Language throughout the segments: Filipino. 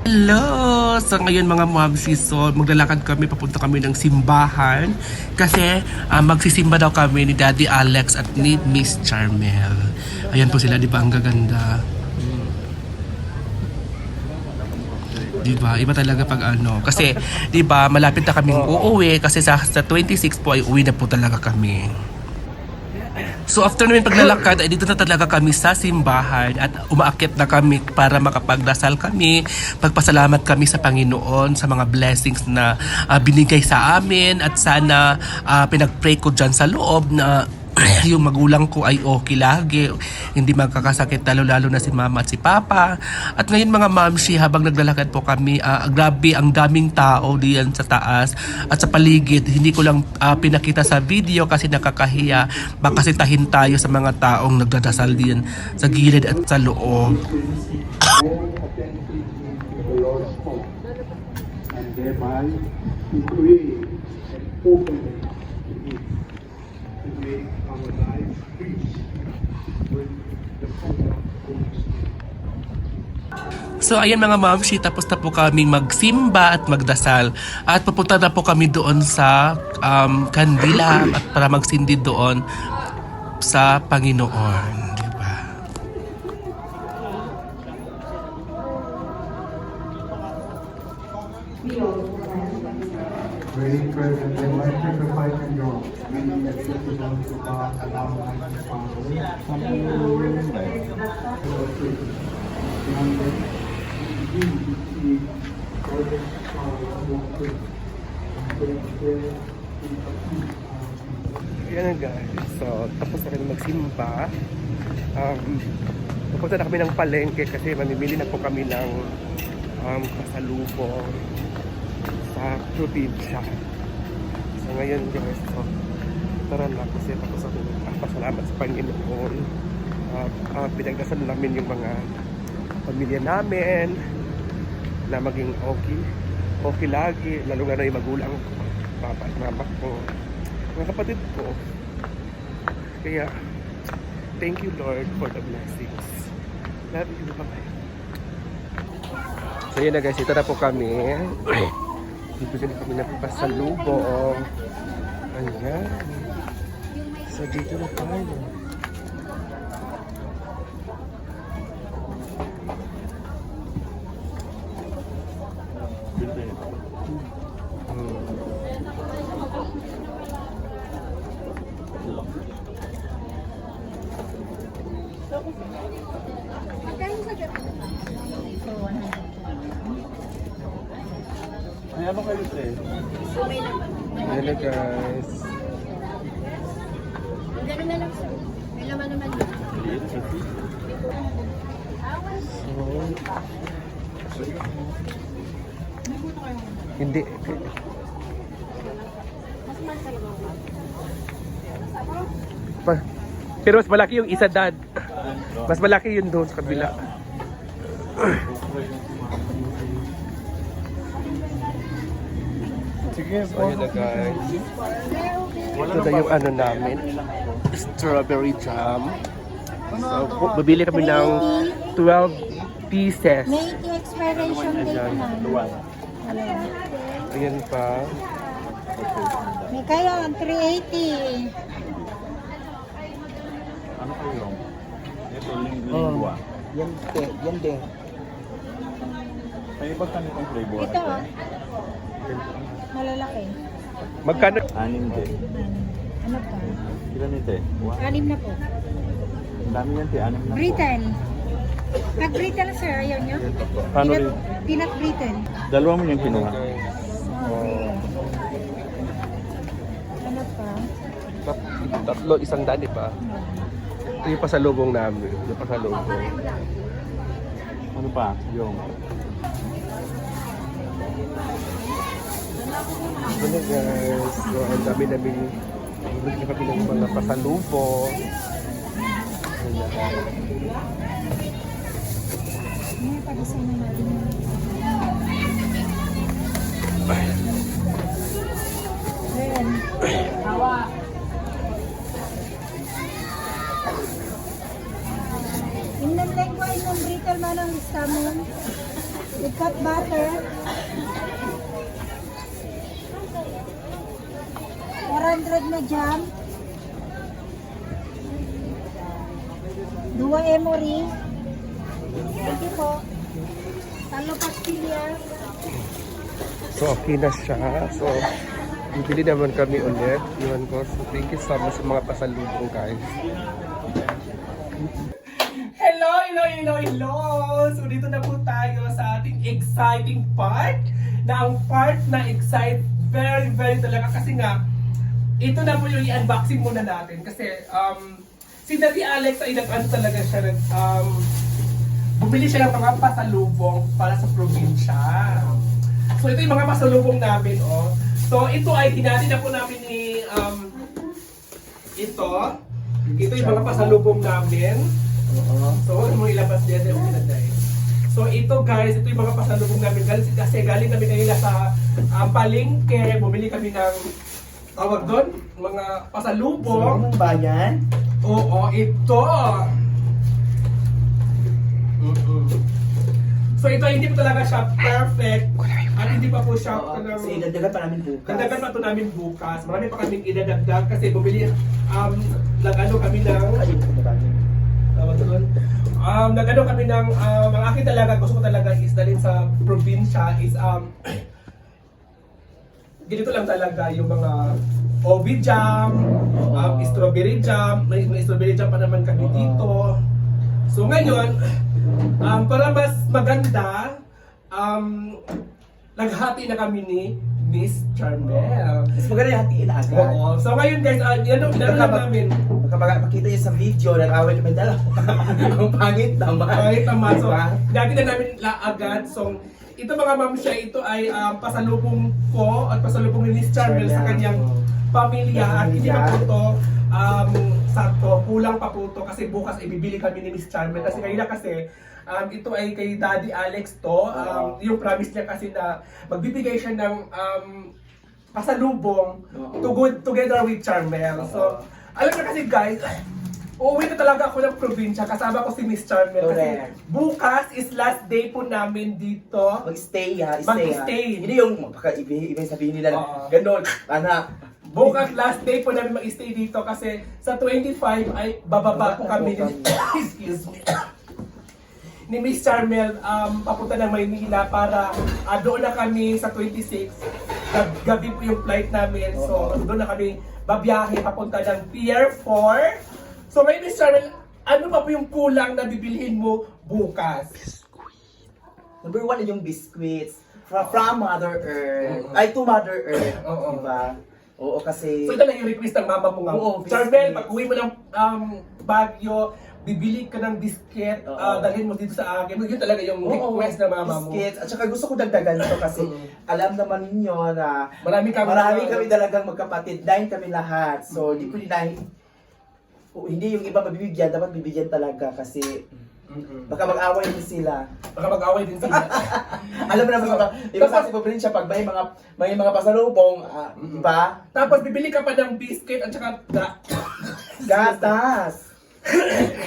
Hello! So ngayon mga Mobsy, so maglalakad kami, papunta kami ng simbahan kasi magsisimba daw kami ni Daddy Alex at ni Miss Charmel. Ayan po sila, di ba? Ang gaganda. Di ba? Iba talaga pag ano. Kasi, di ba, malapit na kaming uuwi kasi sa 26 po ay uwi na po talaga kami. So after namin paglalakad, ay dito na talaga kami sa simbahan at umaakyat na kami para makapagdasal kami, pagpasalamat kami sa Panginoon sa mga blessings na binigay sa amin at sana pinag-pray ko dyan sa loob na yung magulang ko ay okay lagi, hindi magkakasakit lalo na si mama at si papa. At ngayon mga mamshi, habang naglalakad po kami, grabe ang daming tao diyan sa taas at sa paligid. Hindi ko lang pinakita sa video kasi nakakahiya, baka sitahin tayo sa mga taong nagdadasal diyan sa gilid at sa loob. And thereby to create and open to make our lives rich with the power of Holy Spirit. So ayan mga mamshi, tapos na po kaming magsimba at magdasal at papunta na po kami doon sa kandila at para magsindi doon sa Panginoon, di ba? Very present, and my sacrifice and your really acceptable to God and our Almighty Yan guys, so tapos na rin magsimba. Pupunta na kami ng palengke kasi mamimili na po kami ng pasalubong sa probinsya. So ngayon guys, so tara na kasi tapos ako nagpapasalamat sa Panginoon. Pinagdasal namin yung mga pamilya namin na maging okay lagi, lalo na yung magulang ko, papa at mama ko, mga kapatid ko. Kaya thank you Lord for the blessings. Love you, bye-bye. So yun na guys, ito na po kami. Bibigyan kami ng pasalubong. Ayan. So dito na tayo. Ayan mo kayo, Tre. Ayan na guys. Ganun na lang sir. May laman naman yun. So, hindi. Pero mas malaki yung isa, Dad. Mas malaki yun doon sa kabila. Sige, So, ayun na guys. Ito na yung ano namin. Strawberry jam. So, bibili kami ng 12 pieces. May expiration date Ayan. naman. Ayan pa. May kayo, 380. Ano kayo? Ito, lingwa. Yan din. May iba kami itong flavor. Ito malalaki. Magkano? Anim din. Ano pa? Ilan ito eh? Anim na po. Ang dami yan, anim na po. Britain. Pag Britain sir, ayaw nyo? Paano rin? Peanut Britain. Dalawa mo yung kinuha. Ano pa? Tatlo, isang daan, di ba? Ito yung pasalubong namin. Yung pasalubong. Ano pa? Yung Ano guys, so ang dami namin bibili kami ng mga pasalubong. Ayan. May pag-design na natin. Ayan. Hawa. Inang lengwa, inang brittle man ang istamon. With cut butter. 400 na jam. 2 emory. Thank you po. Talo pastillas. So, okay na siya. So, bibili naman kami ulit. Yun ko. So, thank you so much sa mga pasalubong, guys. Hello, hello, hello, hello! So, dito na po tayo sa ating exciting part. Na ang part na excite very, very talaga. Kasi nga, ito na po yung i-unboxing muna natin. Kasi, si Daddy Alex ay nag-ano talaga siya. Bumili siya ng mga pasalubong para sa probinsya. So ito yung mga pasalubong namin, oh. So ito ay hinati na po namin ni ito. Ito yung mga pasalubong namin. So ano mo ilabas din yung pinagday. So ito guys, ito yung mga pasalubong namin kasi galing kami kanina sa palengke, bumili kami ng tawag doon, mga pasalubong. Anong bayan? Oo, ito. So ito hindi po talaga siya perfect at hindi pa po siya Kasi idadagan pa namin bukas. Dagdagan pa ito namin bukas. Marami pa kaming idadagdag kasi bumili nag-ano kami ng tawag doon. Nag-ano kami ng ang akin talaga gusto ko talaga is dalhin sa probinsya is ganito lang talaga yung mga OB jam, strawberry jam, may strawberry jam pa naman kami dito. So ngayon, para mas maganda, naghati na kami ni Miss Charmel. Mas maganda yung hatiin na agad. Oo. So ngayon guys, yan lang namin. Baka makita niyo sa video, nag-away kami dalawa. Ang pangit naman. Kahit naman, so Diba? dati na namin agad. So ito mga ma'am siya, ito ay pasalubong ko at pasalubong ni Miss Charmel sa kanyang pamilya. At hindi pa po ito sakto, kulang pa po ito kasi bukas ibibili kami ni Miss Charmel. Kasi kanina kasi ito ay kay Daddy Alex to. Yung promise niya kasi na magbibigay siya ng pasalubong together with Charmel. So, alam niyo kasi guys, uuwi na talaga ako ng probinsya kasama ko si Miss Charmel. Kasi Correct. bukas is last day po namin dito. Mag-stay ha, Mag-stay. Hindi yung baka ibig sabihin nila Oo. gano'n, anak. Bukas last day po namin mag-stay dito kasi sa 25 ay bababa po kami excuse me, ni Miss Charmel papunta ng Maynila para doon na kami sa 26. Gabi po yung flight namin. So doon na kami babiyahe papunta ng Pier 4. So ngayon Miss Charmel, ano pa po yung kulang na bibilhin mo bukas? Number 1 yung biscuits. From Mother Earth. Ay, to Mother Earth. Oo. Diba? Oo, kasi... So ito lang yung request ng mama mo nga. Oo, Charmel, biscuits. pag uwi mo ng Baguio, bibili ka ng biscuit, Oo. dalhin mo dito sa akin. Yun talaga yung request ng mama mo. Biscuits. At saka gusto ko dagdagan ito kasi alam naman ninyo na Marami kami talagang magkapatid. 9 kami lahat. So, hindi ko hindi yung iba mabibigyan. Dapat bibigyan talaga kasi baka mag-away din sila. Baka mag-away din sila. Alam mo naman, iba sa ating probinsya pag may mga pasalubong, diba? Tapos bibili ka pa ng biscuit at saka Gatas!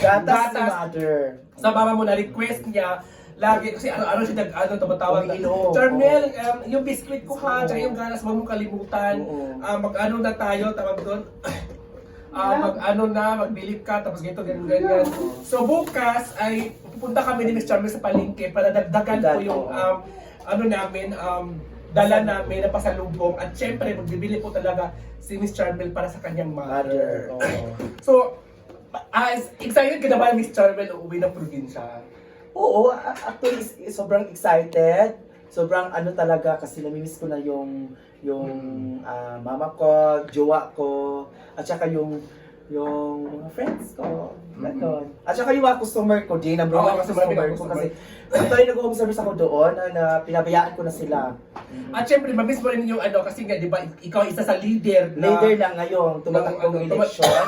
Gatas ni Gatas. Mother. sa mama mo na request niya. Lagi, kasi ano siya tumatawag na, Umiinom. Charmel, yung biscuit ko ha, tsaka yung ganas, huwag mong kalimutan. Oo. Mag-ano na tayo, tawag doon. Magbili ka, tapos ganito, ganyan. So bukas ay pupunta kami ni Miss Charmel sa palengke para dagdagan po yung dala namin na pasalubong at syempre magbibili po talaga si Miss Charmel para sa kanyang mother. Oo. So, excited ka na ba Miss Charmel uuwi ng probinsya? Oo, actually sobrang excited. Sobrang talaga kasi namimiss ko na yung mama ko, jowa ko, at saka yung mga friends ko. Ganon. At saka yung mga customer ko din, number Oo, one kasi marami customer kang ko customer. kasi ito yung nag-home service ako doon na pinabayaan ko na sila. At syempre, mamiss mo rin yung kasi nga, di ba, ikaw isa sa leader na... Leader na ngayon, tumatakbong eleksyon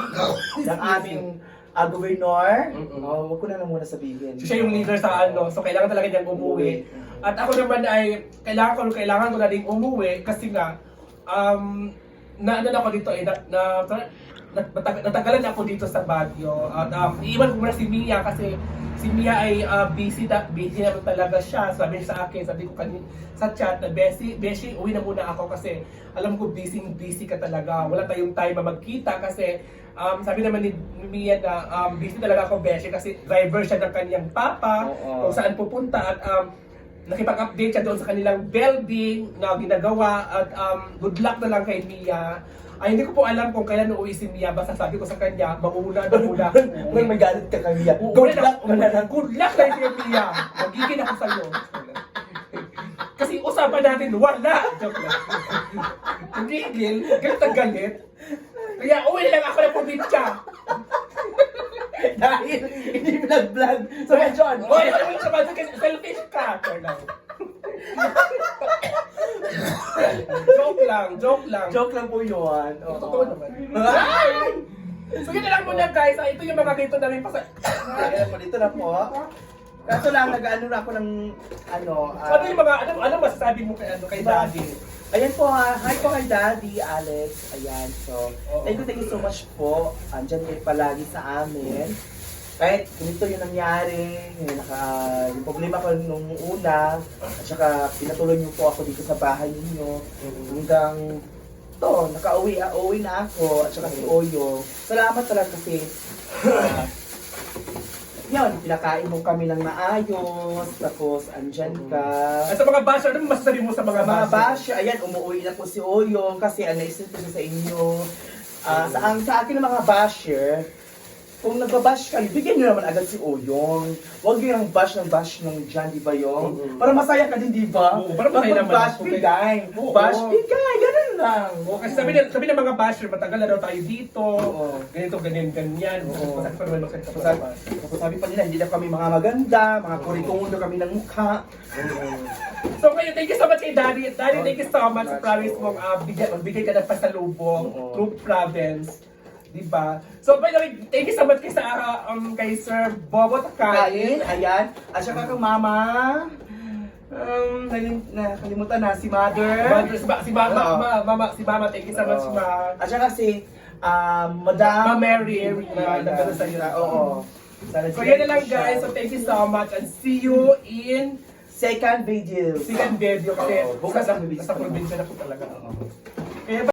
ng aming gobernador. Huwag ko na lang muna sabihin. So, siya yung leader sa so kailangan talaga niyang umuwi. At ako naman ay, kailangan ko na din umuwi kasi nga, na ako dito natagalan na ako dito sa Baguio. At iiwan ko muna si Mia kasi si Mia ay busy naman talaga siya. Sabi niya sa akin, sabi ko sa chat na Beshi, uwi na muna ako kasi alam ko busy ka talaga. Wala tayong time magkita kasi sabi naman ni Mia na busy talaga ako Beshi kasi driver siya ng kanyang papa kung saan pupunta at nakipag-update siya doon sa kanilang building na ginagawa at good luck na lang kay Mia. Ay, hindi ko po alam kung kailan uuwi si Mia. Basta sabi ko sa kanya, mauna. Kung may galit ka kay Mia. Good luck lang kay Mia. Magiging ako sa'yo. Kasi usapan natin, wala. Joke lang. Magigil, galit ang galit. Kaya uwi lang ako ng probinsya. Dahil hindi vlog-vlog. So, John. Oy, ano mo sabi kasi selfish ka. Joke lang. Joke lang po yun. Oo. Totoo naman. So yun na lang muna guys. Ito yung mga ganito namin Ayan po, dito na po. Kaso lang, nag-ano na ako ng, Ano yung mga, ano masasabi mo kay Daddy? Ayan po, hi po kay Daddy, Alex. Ayan, so, thank you so much po. Andyan kayo palagi sa amin. Kahit ganito yung nangyari, yung problema ko nung una, at saka pinatuloy niyo po ako dito sa bahay ninyo. Hanggang nakauwi na ako, at saka si Oyo. Salamat talaga kasi, yun, pinakain mo kami ng maayos, tapos andyan ka. At sa mga basher, ano masasabi mo sa mga Basher, ayan, umuwi na po si Oyong kasi naisip ko sa inyo. Sa akin ng mga basher, kung nagbabash kayo, bigyan nyo naman agad si Oyong. Huwag nyo yung bash ng dyan, di ba yung? Para masaya ka din, di ba? Oo, para masaya naman. Bash, bigay. Bash, bigay. Ganun lang. Kasi sabi ng mga basher, matagal na daw tayo dito. Ganito, ganyan. Masakit pa naman Tapos sabi pa nila, hindi na kami mga maganda, mga kurikundo kami ng mukha. So ngayon, thank you so much kay Daddy. Daddy, thank you so much sa promise mong magbigay ka ng pasalubong through province. Diba? So by the way, thank you so much kay Sir Bobo Takain. Ayan. At saka kang mama. Nakalimutan na, si Mother. Si Mama, thank you so much, Ma. At saka si Madam Ma Mary, na nagano sa iyo. Oo. So yan na lang guys. So thank you so much and see you in second video. second video kasi Oo, bukas ang release sa ko. probinsya na po talaga. Kaya